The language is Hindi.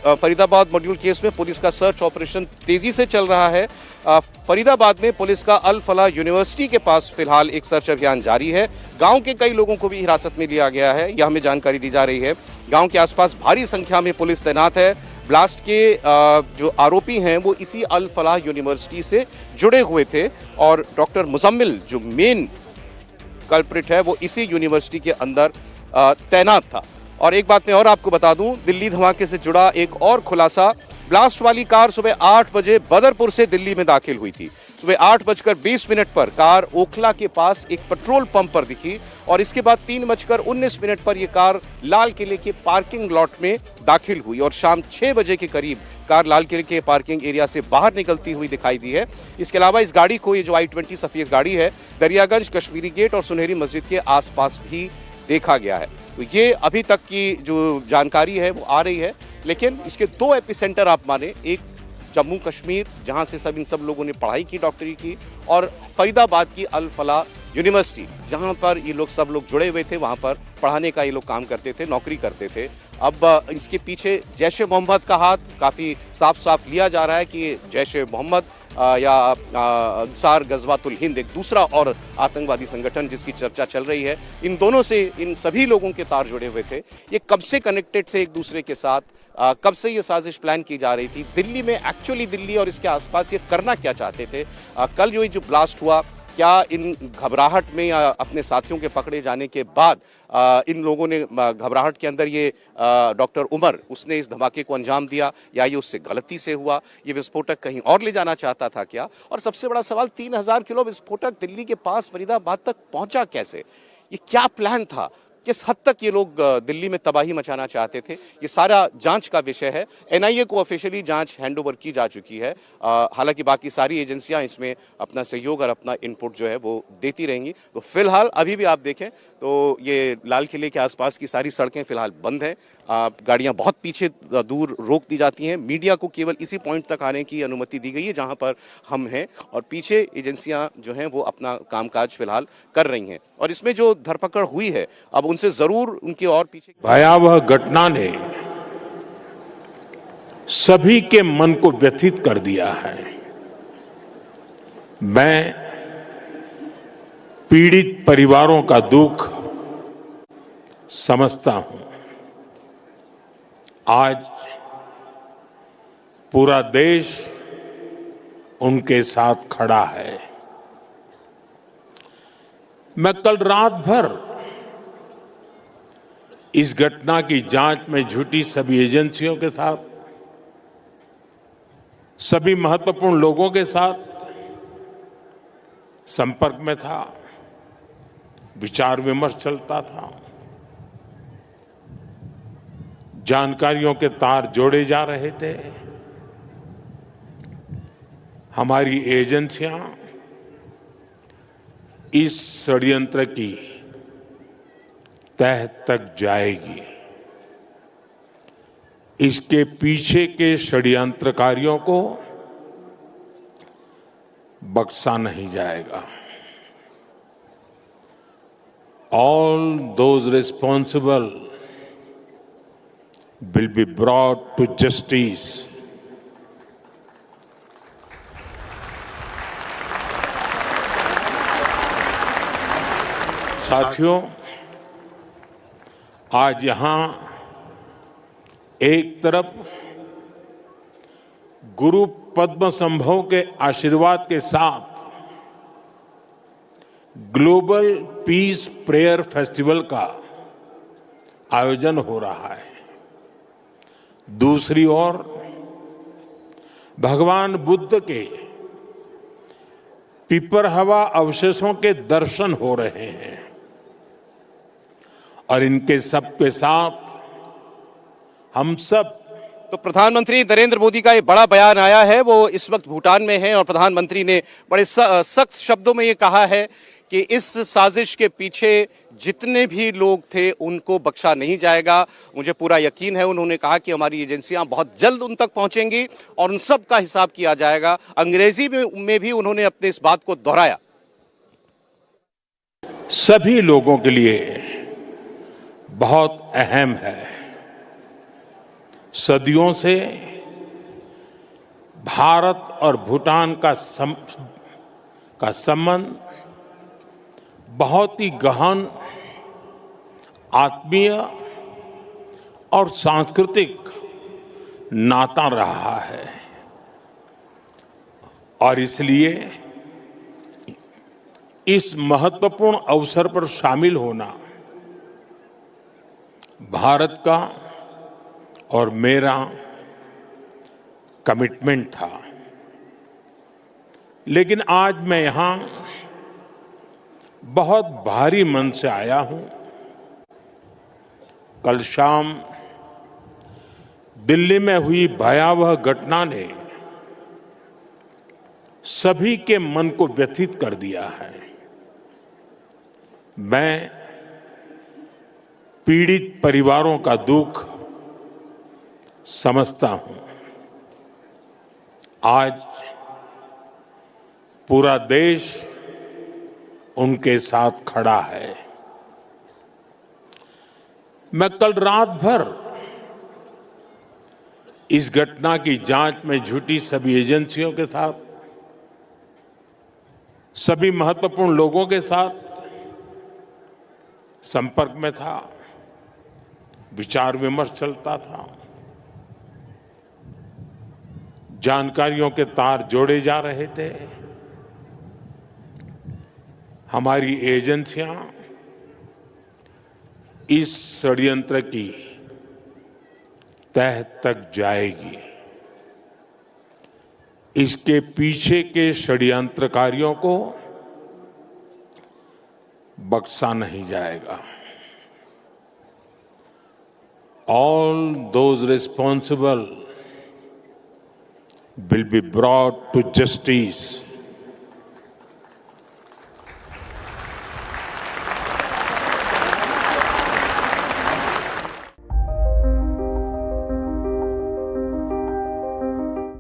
फरीदाबाद मॉड्यूल केस में पुलिस का सर्च ऑपरेशन तेजी से चल रहा है। फरीदाबाद में पुलिस का अल फलाह यूनिवर्सिटी के पास फिलहाल एक सर्च अभियान जारी है। गांव के कई लोगों को भी हिरासत में लिया गया है, यह हमें जानकारी दी जा रही है। गांव के आसपास भारी संख्या में पुलिस तैनात है। ब्लास्ट के जो आरोपी हैं वो इसी अल फलाह यूनिवर्सिटी से जुड़े हुए थे और डॉक्टर मुजम्मिल जो मेन कल्प्रिट है वो इसी यूनिवर्सिटी के अंदर तैनात था। और एक बात मैं और आपको बता दूं, दिल्ली धमाके से जुड़ा एक और खुलासा, ब्लास्ट वाली कार सुबह 8 बजे बदरपुर से दिल्ली में दाखिल हुई थी। सुबह 8:20 पर कार ओखला के पास एक पेट्रोल पंप पर दिखी और इसके बाद 3:19 पर यह कार लाल किले के पार्किंग लॉट में दाखिल हुई और शाम 6 बजे के करीब कार लाल किले के पार्किंग एरिया से बाहर निकलती हुई दिखाई दी है। इसके अलावा इस गाड़ी को, ये जो I-20 सफेद गाड़ी है, दरियागंज, कश्मीरी गेट और सुनहरी मस्जिद के आसपास भी देखा गया है। तो ये अभी तक की जो जानकारी है वो आ रही है, लेकिन इसके 2 एपिसेंटर आप माने, एक जम्मू कश्मीर जहां से इन सब लोगों ने पढ़ाई की, डॉक्टरी की, और फरीदाबाद की अल फलाह यूनिवर्सिटी जहां पर ये लोग सब लोग जुड़े हुए थे, वहां पर पढ़ाने का ये लोग काम करते थे, नौकरी करते थे। अब इसके पीछे जैश ए मोहम्मद का हाथ काफ़ी साफ साफ लिया जा रहा है कि जैश ए मोहम्मद या अंसार गजवातुल हिंद, एक दूसरा और आतंकवादी संगठन जिसकी चर्चा चल रही है, इन दोनों से इन सभी लोगों के तार जुड़े हुए थे। ये कब से कनेक्टेड थे एक दूसरे के साथ, कब से ये साजिश प्लान की जा रही थी, दिल्ली में एक्चुअली दिल्ली और इसके आसपास ये करना क्या चाहते थे, कल जो ब्लास्ट हुआ, क्या इन घबराहट में या अपने साथियों के पकड़े जाने के बाद इन लोगों ने घबराहट के अंदर ये डॉक्टर उमर उसने इस धमाके को अंजाम दिया, या ये उससे गलती से हुआ, ये विस्फोटक कहीं और ले जाना चाहता था क्या? और सबसे बड़ा सवाल, 3000 किलो विस्फोटक दिल्ली के पास फरीदाबाद तक पहुंचा कैसे? ये क्या प्लान था? किस हद तक ये लोग दिल्ली में तबाही मचाना चाहते थे? ये सारा जांच का विषय है। एनआईए को ऑफिशियली जांच हैंडओवर की जा चुकी है। हालांकि बाकी सारी एजेंसियां इसमें अपना सहयोग और अपना इनपुट जो है वो देती रहेंगी। तो फिलहाल अभी भी आप देखें तो ये लाल किले के आसपास की सारी सड़कें फिलहाल बंद हैं। गाड़ियां बहुत पीछे दूर रोक दी जाती हैं। मीडिया को केवल इसी पॉइंट तक आने की अनुमति दी गई है जहां पर हम हैं, और पीछे एजेंसियां जो हैं वो अपना कामकाज फिलहाल कर रही हैं। और इसमें जो धरपकड़ हुई है, अब उनसे जरूर उनके और पीछे भयावह घटना ने सभी के मन को व्यथित कर दिया है। मैं पीड़ित परिवारों का दुख समझता हूं। आज पूरा देश उनके साथ खड़ा है। मैं कल रात भर इस घटना की जांच में जुटी सभी एजेंसियों के साथ, सभी महत्वपूर्ण लोगों के साथ संपर्क में था, विचार विमर्श चलता था, जानकारियों के तार जोड़े जा रहे थे। हमारी एजेंसियां इस षड्यंत्र की तह तक जाएगी। इसके पीछे के षड्यंत्रकारियों को बख्शा नहीं जाएगा। All those responsible will be brought to justice. साथियों, आज यहां एक तरफ गुरु पद्म संभव के आशीर्वाद के साथ ग्लोबल पीस प्रेयर फेस्टिवल का आयोजन हो रहा है, दूसरी ओर भगवान बुद्ध के पिपरहवा अवशेषों के दर्शन हो रहे हैं। और इनके सबके साथ हम सब। तो प्रधानमंत्री नरेंद्र मोदी का ये बड़ा बयान आया है, वो इस वक्त भूटान में है और प्रधानमंत्री ने बड़े सख्त शब्दों में ये कहा है कि इस साजिश के पीछे जितने भी लोग थे उनको बख्शा नहीं जाएगा। मुझे पूरा यकीन है, उन्होंने कहा कि हमारी एजेंसियां बहुत जल्द उन तक पहुंचेंगी और उन सब का हिसाब किया जाएगा। अंग्रेजी में भी उन्होंने अपने इस बात को दोहराया। सभी लोगों के लिए बहुत अहम है, सदियों से भारत और भूटान का संबंध बहुत ही गहन, आत्मीय और सांस्कृतिक नाता रहा है और इसलिए इस महत्वपूर्ण अवसर पर शामिल होना भारत का और मेरा कमिटमेंट था। लेकिन आज मैं यहां बहुत भारी मन से आया हूं। कल शाम दिल्ली में हुई भयावह घटना ने सभी के मन को व्यथित कर दिया है। मैं पीड़ित परिवारों का दुख समझता हूं। आज पूरा देश उनके साथ खड़ा है। मैं कल रात भर इस घटना की जांच में जुटी सभी एजेंसियों के साथ, सभी महत्वपूर्ण लोगों के साथ संपर्क में था, विचार विमर्श चलता था, जानकारियों के तार जोड़े जा रहे थे। हमारी एजेंसियां इस षड्यंत्र की तह तक जाएगी। इसके पीछे के षड्यंत्रकारियों को बख्शा नहीं जाएगा। All those responsible will be brought to justice.